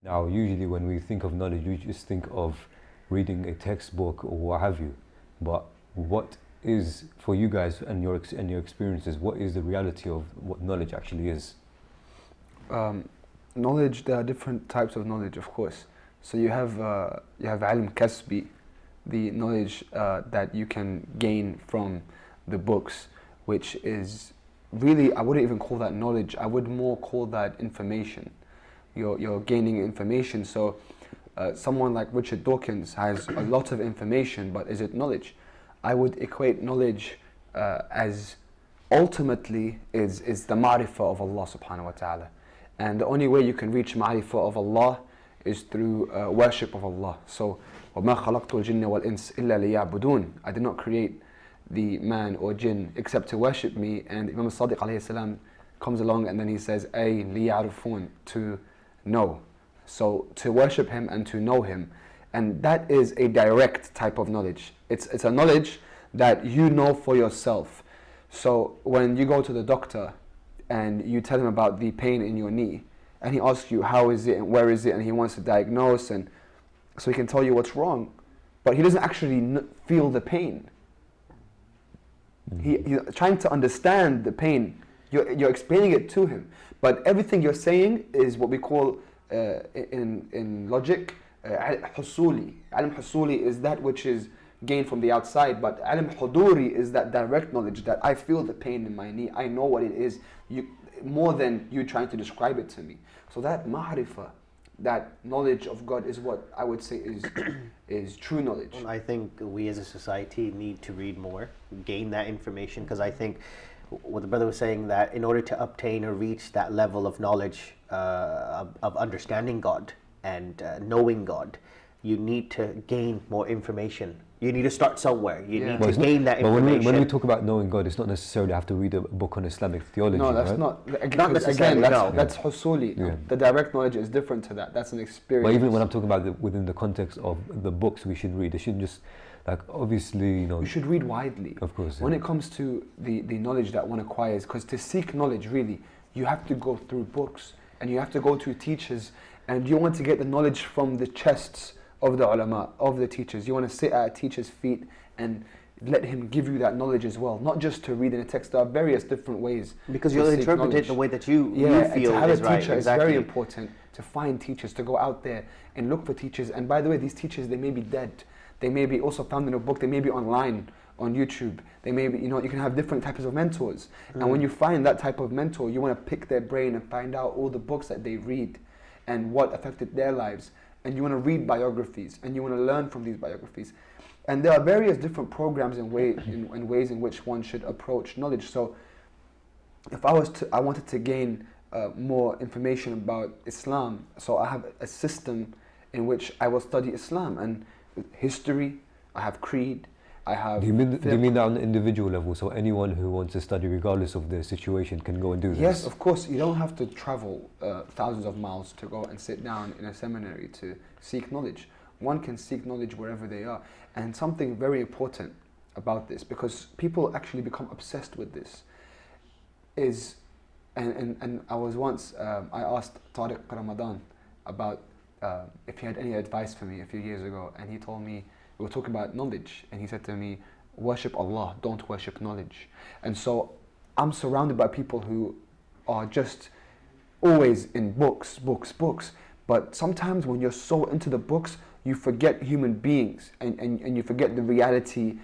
Now, usually when we think of knowledge, we just think of reading a textbook or what have you. But what is, for you guys and your experiences, what is the reality of what knowledge actually is? Knowledge, there are different types of knowledge, of course. So you have ilm kasbi, the knowledge that you can gain from the books, which is really, I wouldn't even call that knowledge, I would more call that information. You're gaining information. So someone like Richard Dawkins has a lot of information, but is it knowledge? I would equate knowledge as ultimately is the ma'rifah of Allah subhanahu wa ta'ala. And the only way you can reach ma'rifah of Allah is through worship of Allah. So وَمَا خَلَقْتُ الْجِنَّ وَالْإِنسِ إِلَّا لِيَعْبُدُونَ, I did not create the man or jinn except to worship me. And Imam Sadiq alayhi salam comes along and then he says, أي لِيَعْرِفُونَ, to know. So to worship him and to know him. And that is a direct type of knowledge. It's a knowledge that you know for yourself. So when you go to the doctor and you tell him about the pain in your knee, and he asks you how is it and where is it, and he wants to diagnose, and so he can tell you what's wrong, but he doesn't actually feel the pain. He's trying to understand the pain. You're explaining it to him, but everything you're saying is what we call in logic husuli. Alim husuli is that which is gained from the outside, but alim huduri is that direct knowledge that I feel the pain in my knee. I know what it is. More than you trying to describe it to me. So that ma'rifah, that knowledge of God, is what I would say is true knowledge. Well, I think we as a society need to read more, gain that information, because I think what the brother was saying, that in order to obtain or reach that level of knowledge of understanding God and knowing God, you need to gain more information. You need to start somewhere. You need to gain that information. But when we talk about knowing God, it's not necessarily have to read a book on Islamic theology. No, that's right? not necessarily. Again, that's husuli. Yeah. The direct knowledge is different to that. That's an experience. But even when I'm talking about within the context of the books we should read, they shouldn't just, like, obviously, you should read widely. Of course. When it comes to the knowledge that one acquires, because to seek knowledge, really, you have to go through books and you have to go to teachers, and you want to get the knowledge from the chests of the ulama, of the teachers. You want to sit at a teacher's feet and let him give you that knowledge as well, not just to read in a text. There are various different ways, because you'll interpret it the way that you feel to have is a right. teacher is very important. To find teachers, to go out there and look for teachers. And by the way, these teachers, they may be dead, they may be also found in a book, they may be online on YouTube, they may be, you can have different types of mentors. And when you find that type of mentor, you want to pick their brain and find out all the books that they read and what affected their lives. And you want to read biographies, and you want to learn from these biographies. And there are various different programs and ways in which one should approach knowledge. So if I wanted to gain more information about Islam, so I have a system in which I will study Islam, and history, I have creed, I have... Do you mean that on an individual level? So anyone who wants to study, regardless of their situation, can go and do this? Yes, of course. You don't have to travel thousands of miles to go and sit down in a seminary to seek knowledge. One can seek knowledge wherever they are. And something very important about this, because people actually become obsessed with this, is, and I was once, I asked Tariq Ramadan about if he had any advice for me a few years ago, and he told me, we were talking about knowledge, and he said to me, worship Allah, don't worship knowledge. And so I'm surrounded by people who are just always in books, but sometimes when you're so into the books, you forget human beings, and you forget the reality,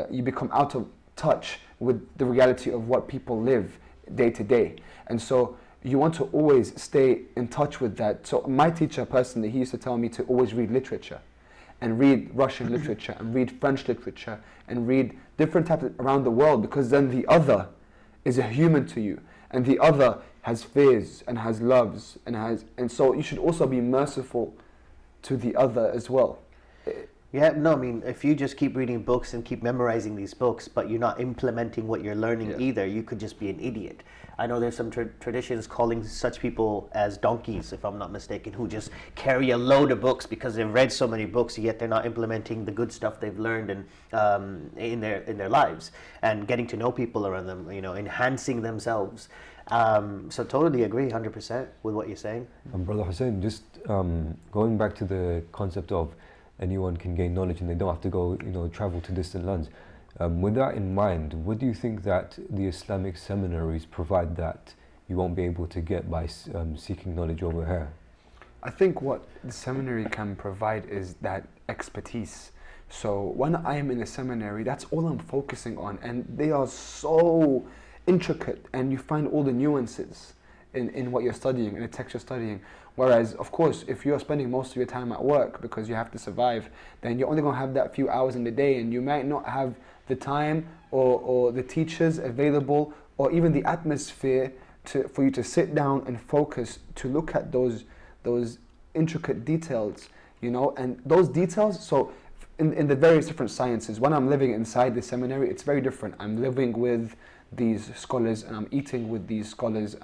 you become out of touch with the reality of what people live day to day. And so you want to always stay in touch with that. So my teacher personally, he used to tell me to always read literature, and read Russian literature, and read French literature, and read different types around the world, because then the other is a human to you, and the other has fears and has loves and so you should also be merciful to the other as well. Yeah, no, I mean, if you just keep reading books and keep memorizing these books, but you're not implementing what you're learning Yeah. either, you could just be an idiot. I know there's some traditions calling such people as donkeys, if I'm not mistaken, who just carry a load of books because they've read so many books, yet they're not implementing the good stuff they've learned and in their lives and getting to know people around them, you know, enhancing themselves. So totally agree, 100% with what you're saying. Brother Hussein, just going back to the concept of anyone can gain knowledge and they don't have to go, you know, travel to distant lands. With that in mind, what do you think that the Islamic seminaries provide that you won't be able to get by seeking knowledge over here? I think what the seminary can provide is that expertise. So when I am in a seminary, that's all I'm focusing on, and they are so intricate, and you find all the nuances in what you're studying, in the text you're studying. Whereas, of course, if you're spending most of your time at work because you have to survive, then you're only going to have that few hours in the day, and you might not have the time or the teachers available or even the atmosphere for you to sit down and focus to look at those intricate details, you know, and those details. So in the various different sciences, when I'm living inside the seminary, it's very different. I'm living with these scholars and I'm eating with these scholars,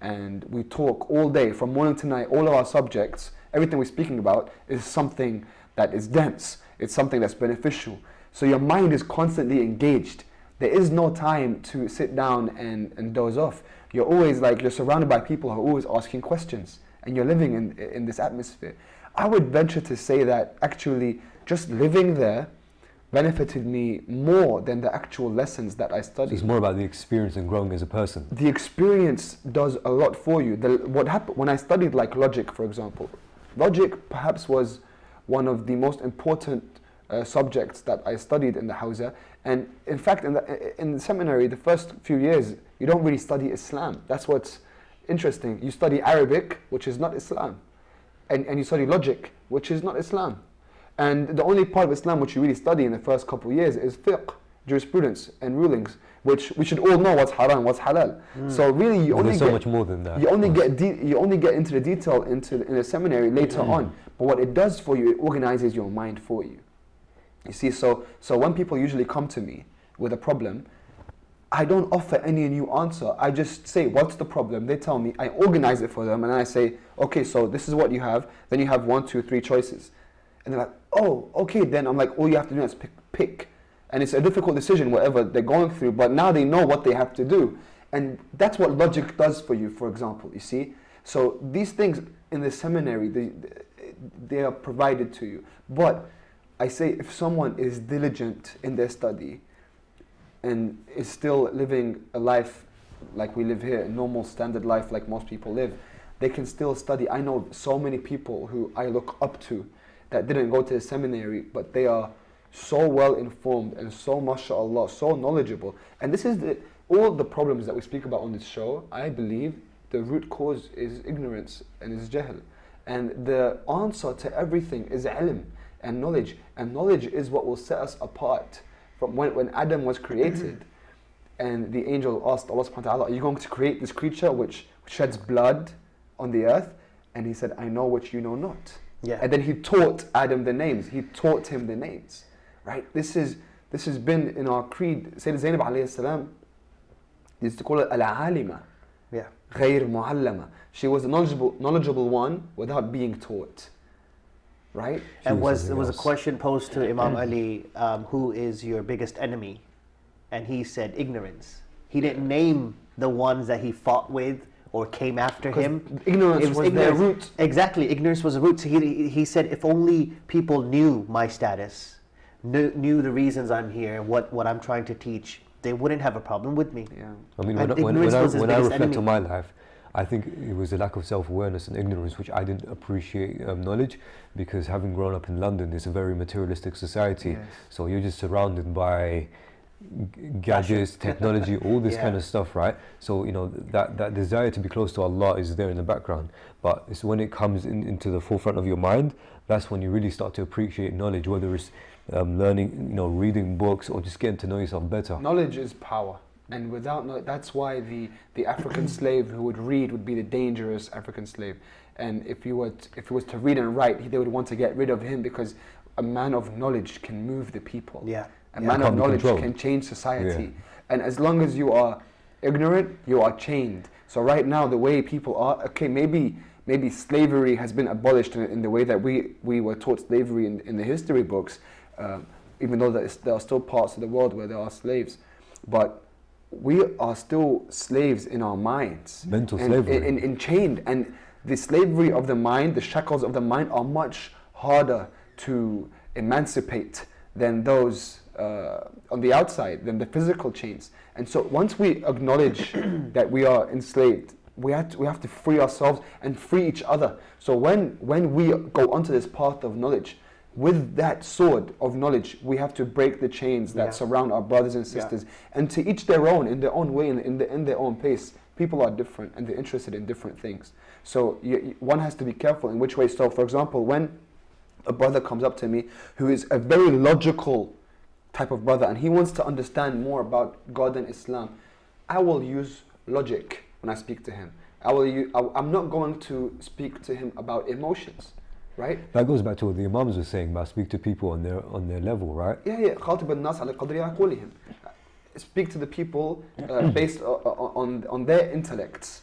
and we talk all day from morning to night. All of our subjects, everything we're speaking about is something that is dense. It's something that's beneficial. So your mind is constantly engaged. There is no time to sit down and doze off. You're always you're surrounded by people who are always asking questions, and you're living in this atmosphere. I would venture to say that actually just living there benefited me more than the actual lessons that I studied. So it's more about the experience and growing as a person. The experience does a lot for you. What happened when I studied logic, for example, logic perhaps was one of the most important subjects that I studied in the Hawza. And in fact, in the seminary, the first few years, you don't really study Islam. That's what's interesting. You study Arabic, which is not Islam. And you study logic, which is not Islam. And the only part of Islam which you really study in the first couple of years is fiqh, jurisprudence and rulings, which we should all know what's haram, what's halal. So really, you only so much more than that. You only get into the detail in the seminary later on. But what it does for you, it organizes your mind for you. You see, so when people usually come to me with a problem, I don't offer any new answer. I just say, what's the problem? They tell me, I organize it for them, and then I say, okay, so this is what you have. Then you have 1, 2, 3 choices. And they're like, oh, okay, then I'm like, all you have to do is pick. And it's a difficult decision, whatever they're going through, but now they know what they have to do. And that's what logic does for you, for example, you see? So these things in the seminary, they are provided to you. But I say if someone is diligent in their study and is still living a life like we live here, a normal standard life like most people live, they can still study. I know so many people who I look up to that didn't go to the seminary, but they are so well informed and so, mashallah, so knowledgeable. And this is all the problems that we speak about on this show. I believe the root cause is ignorance and is jahl. And the answer to everything is ilm and knowledge. And knowledge is what will set us apart. From when Adam was created and the angel asked Allah subhanahu wa ta'ala, are you going to create this creature which sheds blood on the earth? And he said, I know which you know not. Yeah. And then he taught Adam the names. He taught him the names. Right? This has been in our creed. Sayyidina Zainab alayhi salam used to call it al-alima. Yeah. غير معلمة. She was a knowledgeable one without being taught. Right? And there was a question posed to Imam Ali, who is your biggest enemy? And he said ignorance. He didn't name the ones that he fought with or came after him. Ignorance was their root. Exactly, ignorance was the root. So he said, if only people knew my status, knew the reasons I'm here, what I'm trying to teach, they wouldn't have a problem with me. Yeah. I mean, when I reflect on my life, I think it was a lack of self-awareness and ignorance which I didn't appreciate knowledge, because having grown up in London, it's a very materialistic society. Yes. So you're just surrounded by gadgets, technology, all this kind of stuff, right? So, you know, that desire to be close to Allah is there in the background. But it's when it comes into the forefront of your mind, that's when you really start to appreciate knowledge, whether it's learning, you know, reading books or just getting to know yourself better. Knowledge is power. And without knowledge, that's why the African slave who would read would be the dangerous African slave. and if he was to read and write, they would want to get rid of him because a man of knowledge can move the people. Yeah. A man of Can't be knowledge controlled. can change society. And as long as you are ignorant, you are chained. So right now, the way people are, okay, maybe slavery has been abolished in the way that we were taught slavery in the history books, even though there are still parts of the world where there are slaves. But we are still slaves in our minds. Mental and, slavery. and chained. And the slavery of the mind, the shackles of the mind are much harder to emancipate than those on the outside, than the physical chains. And so once we acknowledge that we are enslaved, we have to free ourselves and free each other. So when we go onto this path of knowledge, with that sword of knowledge, we have to break the chains that surround our brothers and sisters, and to each their own, in their own way, in their own pace. People are different and they're interested in different things. So one has to be careful in which way. So for example, when a brother comes up to me who is a very logical type of brother and he wants to understand more about God and Islam, I will use logic when I speak to him. I'm not going to speak to him about emotions, right? That goes back to what the Imams were saying about speak to people on their level, right? Yeah. خاطب الناس على قدر عقولهم. Speak to the people based on their intellects,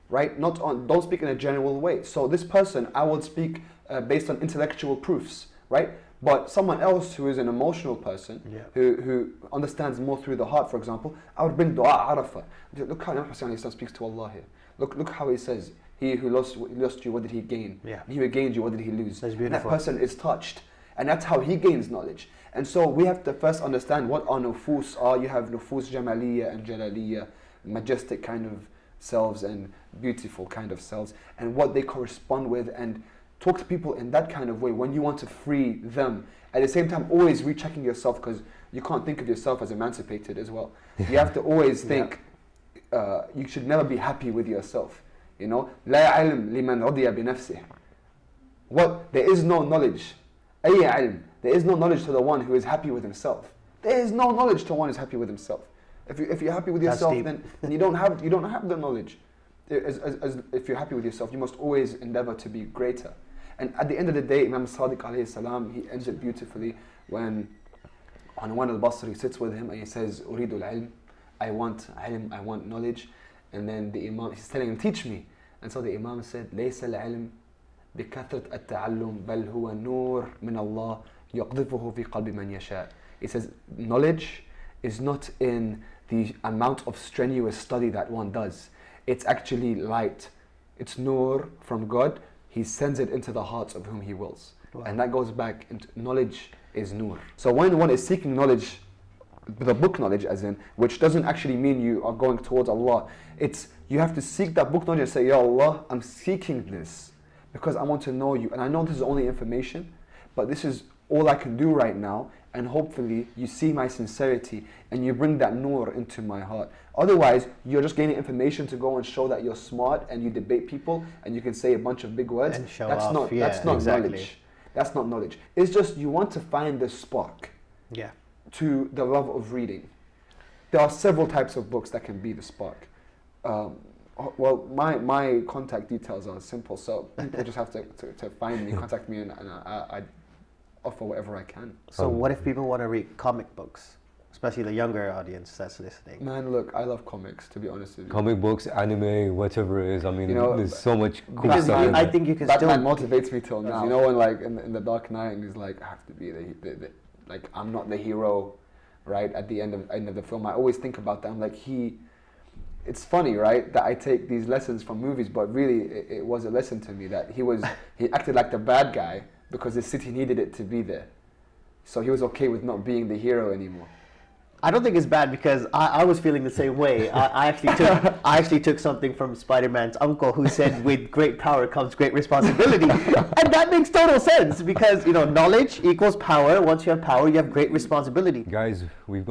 right? Don't speak in a general way. So this person, I would speak based on intellectual proofs, right? But someone else who is an emotional person, who understands more through the heart, for example, I would bring dua Arafah. Look how Nabi Hussain speaks to Allah here. Look how he says, he who lost you, what did he gain? Yeah. He who gained you, what did he lose? That's And beautiful. that person is touched. And that's how he gains knowledge. And so we have to first understand what our nufus are. You have nufus jamaliya and jalaliya, majestic kind of selves and beautiful kind of selves, and what they correspond with, and talk to people in that kind of way when you want to free them. At the same time, always rechecking yourself, because you can't think of yourself as emancipated as well. You have to always think, you should never be happy with yourself. You know, لا علم لمن رضي بنفسه. What? There is no knowledge. أي علم. There is no knowledge to the one who is happy with himself. There is no knowledge to one who is happy with himself. If you're happy with That's yourself, deep. then you don't have the knowledge. If you're happy with yourself, you must always endeavor to be greater. And at the end of the day, Imam Sadiq alayhi salam, he ends it beautifully when Anwan al-Basri sits with him and he says, "Uridu al-ilm," I want ilm, I want knowledge. And then the Imam, he's telling him, "Teach me." And so the Imam said, "ليس العلم بكثرة التعلم بل هو نور من الله يقذفه في قلب من يشاء." He says, knowledge is not in the amount of strenuous study that one does. It's actually light. It's nur from God. He sends it into the hearts of whom He wills. Wow. And that goes back into knowledge is nur. So when one is seeking knowledge, the book knowledge as in, which doesn't actually mean you are going towards Allah, it's you have to seek that book knowledge and say, "Ya Allah, I'm seeking this because I want to know you. And I know this is only information, but this is all I can do right now. And hopefully you see my sincerity and you bring that nur into my heart." Otherwise, you're just gaining information to go and show that you're smart and you debate people and you can say a bunch of big words. And show that's off. not Yeah, that's not exactly. knowledge. That's not knowledge. It's just you want to find the spark Yeah. to the love of reading. There are several types of books that can be the spark. Well, my contact details are simple, so people just have to find me, contact me, and I offer whatever I can. So what if people want to read comic books, especially the younger audience that's listening? Man, look, I love comics, to be honest with you. Comic books, anime, whatever it is. I mean, You know, there's so much cool Because stuff. in I there. think you can Batman still. motivates me till now. You know, when like in the Dark Knight, and he's like, I have to be the like I'm not the hero, right? At the end of the film, I always think about that. I'm like It's funny, right, that I take these lessons from movies, but really it was a lesson to me that he acted like the bad guy because the city needed it to be there. So he was okay with not being the hero anymore. I don't think it's bad because I was feeling the same way. I actually took something from Spider-Man's uncle who said, "With great power comes great responsibility," and that makes total sense because knowledge equals power. Once you have power, you have great responsibility. Guys, we've got